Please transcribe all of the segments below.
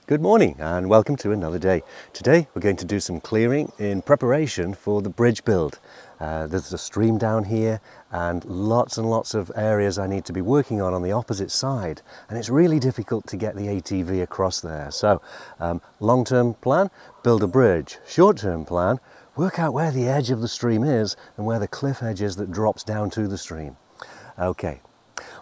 Good morning and welcome to another day. Today we're going to do some clearing in preparation for the bridge build. There's a stream down here and lots of areas I need to be working on the opposite side, and it's really difficult to get the ATV across there. So long-term plan, build a bridge. Short-term plan, work out where the edge of the stream is and where the cliff edge is that drops down to the stream. Okay.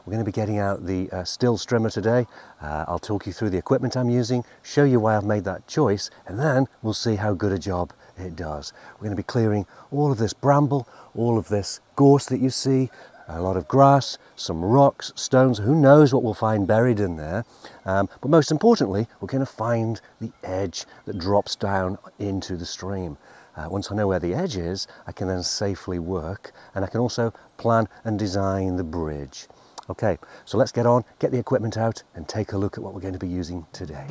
We're going to be getting out the Stihl strimmer today. I'll talk you through the equipment I'm using, show you why I've made that choice, and then we'll see how good a job it does. We're going to be clearing all of this bramble, all of this gorse that you see, a lot of grass, some rocks, stones, who knows what we'll find buried in there. But most importantly, we're going to find the edge that drops down into the stream. Once I know where the edge is, I can then safely work, and I can also plan and design the bridge. Okay, so let's get on, get the equipment out and take a look at what we're going to be using today.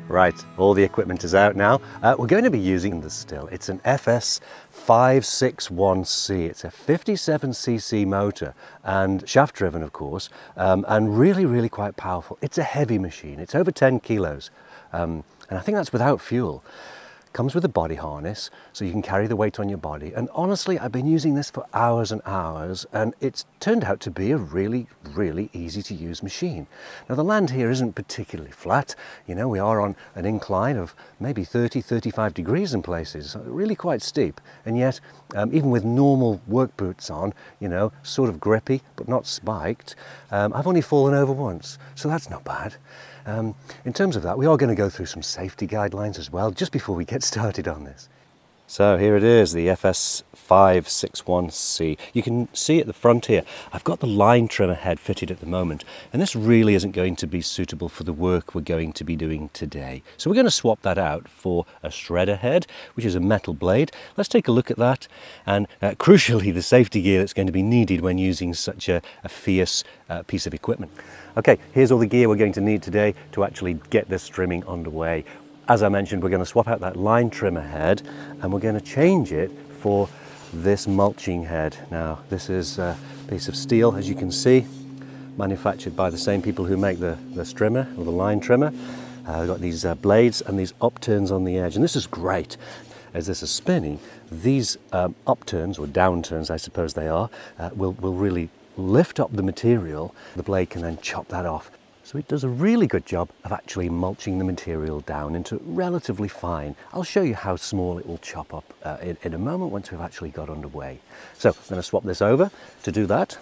Right, all the equipment is out now. We're going to be using the Stihl. It's an FS561C. It's a 57cc motor and shaft driven, of course, and really quite powerful. It's a heavy machine. It's over 10 kilos, and I think that's without fuel. Comes with a body harness so you can carry the weight on your body, and honestly I've been using this for hours and hours, and it's turned out to be a really easy to use machine. Now the land here isn't particularly flat, you know, we are on an incline of maybe 30-35 degrees in places, really quite steep, and yet even with normal work boots on, you know, sort of grippy but not spiked, I've only fallen over once, so that's not bad. In terms of that, we are going to go through some safety guidelines as well, just before we get started on this. So here it is, the FS561C. You can see at the front here, I've got the line trimmer head fitted at the moment, and this really isn't going to be suitable for the work we're going to be doing today. So we're going to swap that out for a shredder head, which is a metal blade. Let's take a look at that, and crucially, the safety gear that's going to be needed when using such a fierce piece of equipment. Okay, here's all the gear we're going to need today to actually get this trimming underway. As I mentioned, we're going to swap out that line trimmer head and we're going to change it for this mulching head. Now, this is a piece of steel, as you can see, manufactured by the same people who make the strimmer or the line trimmer. We've got these blades and these upturns on the edge, and this is great. As this is spinning, these upturns, or downturns I suppose they are, will really lift up the material. The blade can then chop that off. So it does a really good job of actually mulching the material down into relatively fine. I'll show you how small it will chop up in a moment once we've actually got underway. So I'm going to swap this over. To do that,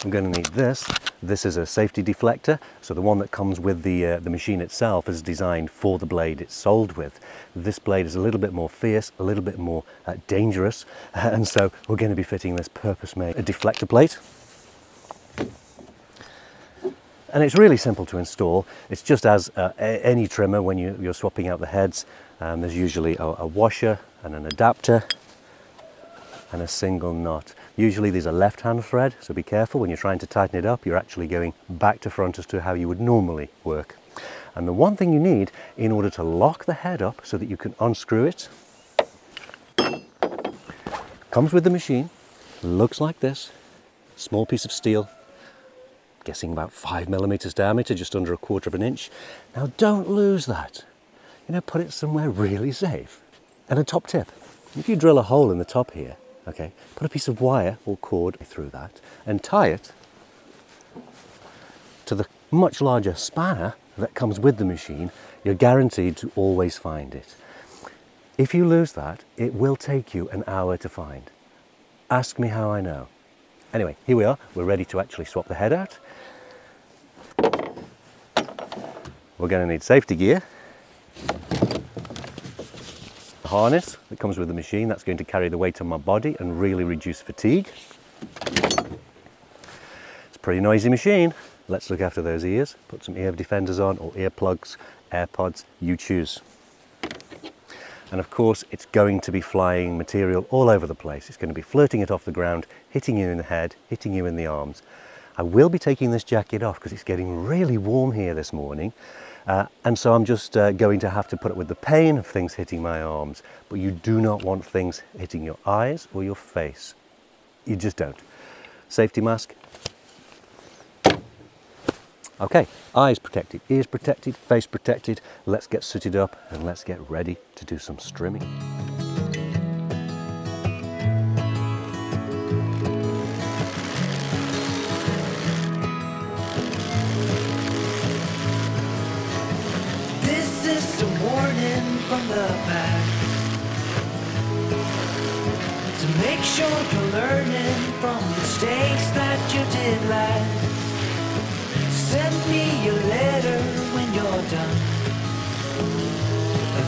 I'm going to need this. This is a safety deflector, so the one that comes with the machine itself is designed for the blade it's sold with. This blade is a little bit more fierce, a little bit more dangerous, and so we're going to be fitting this purpose-made deflector plate. And it's really simple to install. It's just as any trimmer when you're swapping out the heads. There's usually a washer and an adapter and a single nut. Usually these are left-hand thread, so be careful when you're trying to tighten it up. You're actually going back to front as to how you would normally work. And the one thing you need in order to lock the head up so that you can unscrew it, comes with the machine, looks like this, small piece of steel, guessing about 5mm diameter, just under 1/4 of an inch. Now don't lose that. You know, put it somewhere really safe. And a top tip, if you drill a hole in the top here, okay, put a piece of wire or cord through that and tie it to the much larger spanner that comes with the machine. You're guaranteed to always find it. If you lose that, it will take you an hour to find. Ask me how I know. Anyway, here we are. We're ready to actually swap the head out. We're going to need safety gear, a harness that comes with the machine that's going to carry the weight on my body and really reduce fatigue. It's a pretty noisy machine. Let's look after those ears. Put some ear defenders on, or earplugs, AirPods, you choose. And of course, it's going to be flying material all over the place. It's going to be flirting it off the ground, hitting you in the head, hitting you in the arms. I will be taking this jacket off because it's getting really warm here this morning. And so I'm just going to have to put up with the pain of things hitting my arms. But you do not want things hitting your eyes or your face. You just don't. Safety mask. Okay, eyes protected, ears protected, face protected. Let's get suited up and let's get ready to do some strimming. This is a warning from the pack. So make sure you're learning from mistakes that you did last. Send me a letter when you're done,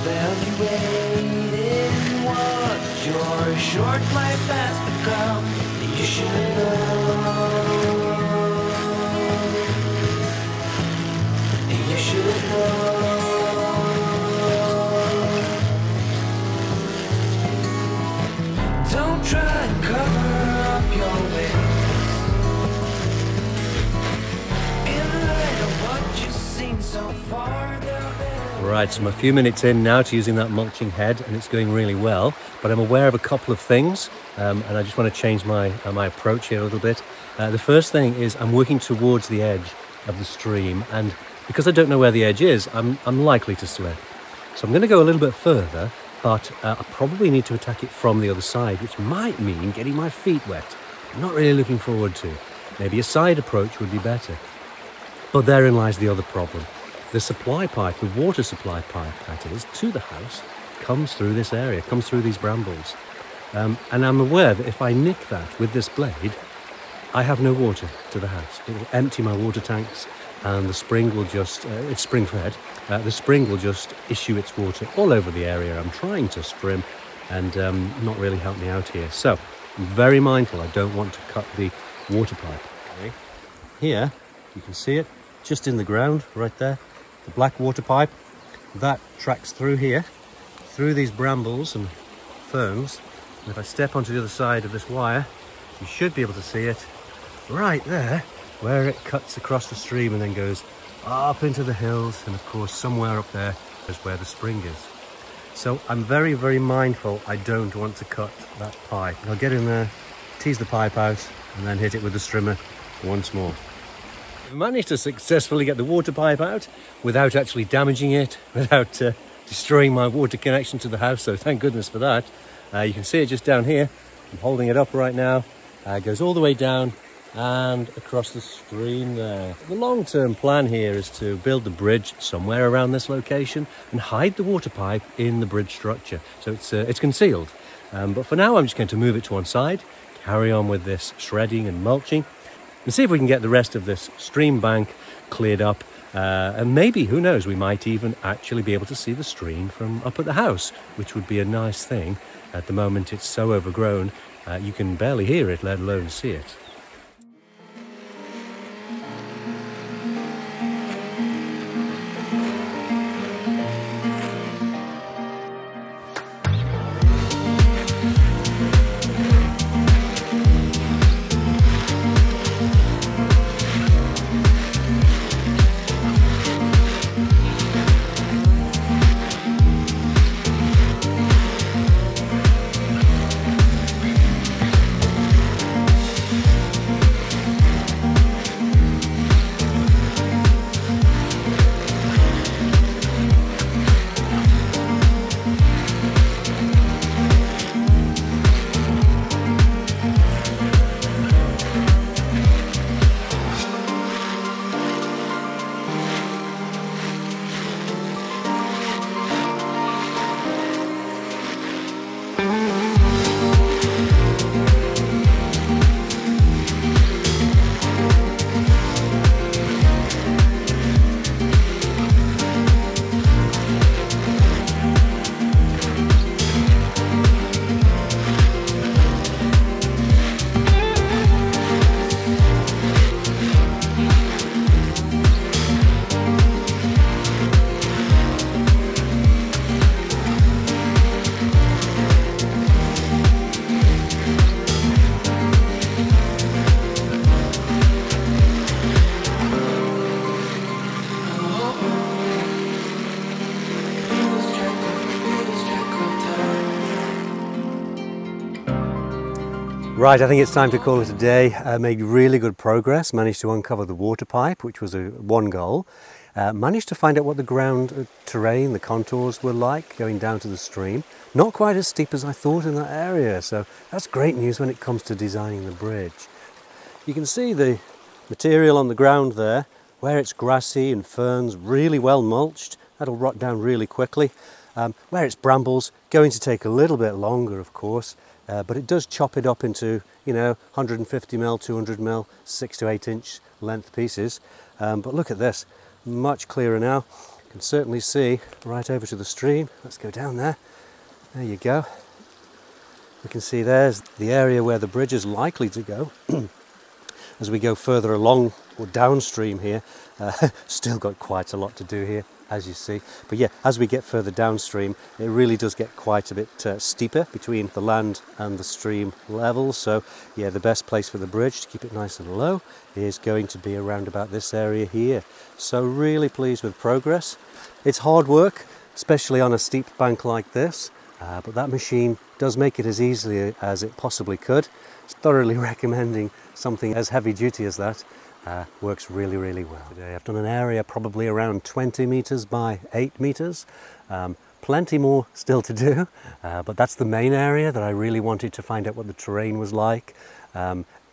evaluating what your short life has become. You should know. You should know. Don't try to cover up your ways. Right, so I'm a few minutes in now to using that mulching head and it's going really well, but I'm aware of a couple of things and I just want to change my approach here a little bit. The first thing is I'm working towards the edge of the stream, and because I don't know where the edge is, I'm likely to slip. So I'm going to go a little bit further, but I probably need to attack it from the other side, which might mean getting my feet wet. I'm not really looking forward to. Maybe a side approach would be better. But therein lies the other problem. The supply pipe, the water supply pipe, that is, to the house, comes through this area, comes through these brambles. And I'm aware that if I nick that with this blade, I have no water to the house. It will empty my water tanks and the spring will just, it's spring fed, the spring will just issue its water all over the area I'm trying to strim and not really help me out here. So I'm very mindful I don't want to cut the water pipe. Okay. Here, you can see it, just in the ground, right there. The black water pipe, that tracks through here, through these brambles and ferns. And if I step onto the other side of this wire, you should be able to see it right there, where it cuts across the stream and then goes up into the hills. And of course, somewhere up there is where the spring is. So I'm very, very mindful I don't want to cut that pipe. I'll get in there, tease the pipe out, and then hit it with the strimmer once more. I managed to successfully get the water pipe out without actually damaging it, without destroying my water connection to the house, so thank goodness for that. You can see it just down here. I'm holding it up right now. It goes all the way down and across the stream there. The long-term plan here is to build the bridge somewhere around this location and hide the water pipe in the bridge structure, so it's concealed. But for now I'm just going to move it to one side, carry on with this shredding and mulching, and see if we can get the rest of this stream bank cleared up. And maybe, who knows, we might even actually be able to see the stream from up at the house, which would be a nice thing. At the moment it's so overgrown, you can barely hear it, let alone see it. Right, I think it's time to call it a day. Made really good progress, managed to uncover the water pipe, which was one goal. Managed to find out what the ground terrain, the contours were like going down to the stream. Not quite as steep as I thought in that area, so that's great news when it comes to designing the bridge. You can see the material on the ground there, where it's grassy and ferns, really well mulched. That'll rot down really quickly. Where it's brambles, going to take a little bit longer, of course. But it does chop it up into, 150mm, 200mm, 6 to 8 inch length pieces. But look at this, much clearer now. You can certainly see right over to the stream. Let's go down there. There you go. You can see there's the area where the bridge is likely to go. As we go further along or downstream here, still got quite a lot to do here, as you see. But yeah, as we get further downstream, it really does get quite a bit steeper between the land and the stream levels. So yeah, the best place for the bridge to keep it nice and low is going to be around about this area here. So really pleased with progress. It's hard work, especially on a steep bank like this, but that machine does make it as easily as it possibly could. It's thoroughly recommending something as heavy duty as that. Works really, really well. Today I've done an area probably around 20 meters by 8 meters. Plenty more still to do, but that's the main area that I really wanted to find out what the terrain was like.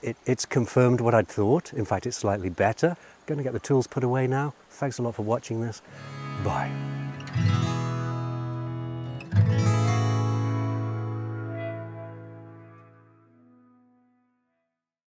It's confirmed what I'd thought. In fact, it's slightly better. Going to get the tools put away now. Thanks a lot for watching this. Bye.